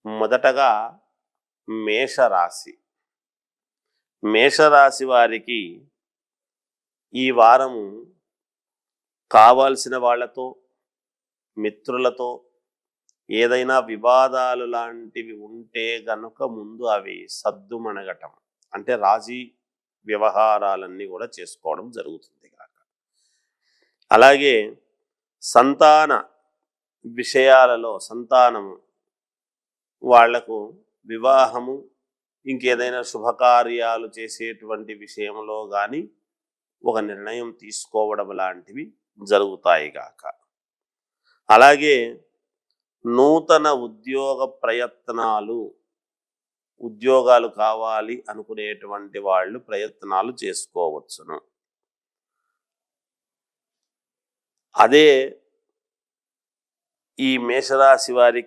మొదటగా మేషరాశి. మేషరాశి వారికి ఈ వారము కావాల్సిన వాళ్ళతో, మిత్రులతో ఏదైనా వివాదాలు లాంటివి ఉంటే గనుక ముందు అవి సద్దుమణగటం, అంటే రాజీ వ్యవహారాలన్నీ కూడా చేసుకోవడం జరుగుతుంది కాక. అలాగే సంతాన విషయాలలో సంతానము వాళ్లకు వివాహము, ఇంకేదైనా శుభకార్యాలు చేసేటువంటి విషయంలో కానీ ఒక నిర్ణయం తీసుకోవడం లాంటివి జరుగుతాయి గాక. అలాగే నూతన ఉద్యోగ ప్రయత్నాలు, ఉద్యోగాలు కావాలి అనుకునేటువంటి వాళ్ళు ప్రయత్నాలు చేసుకోవచ్చును. అదే ఈ మేషరాశి వారికి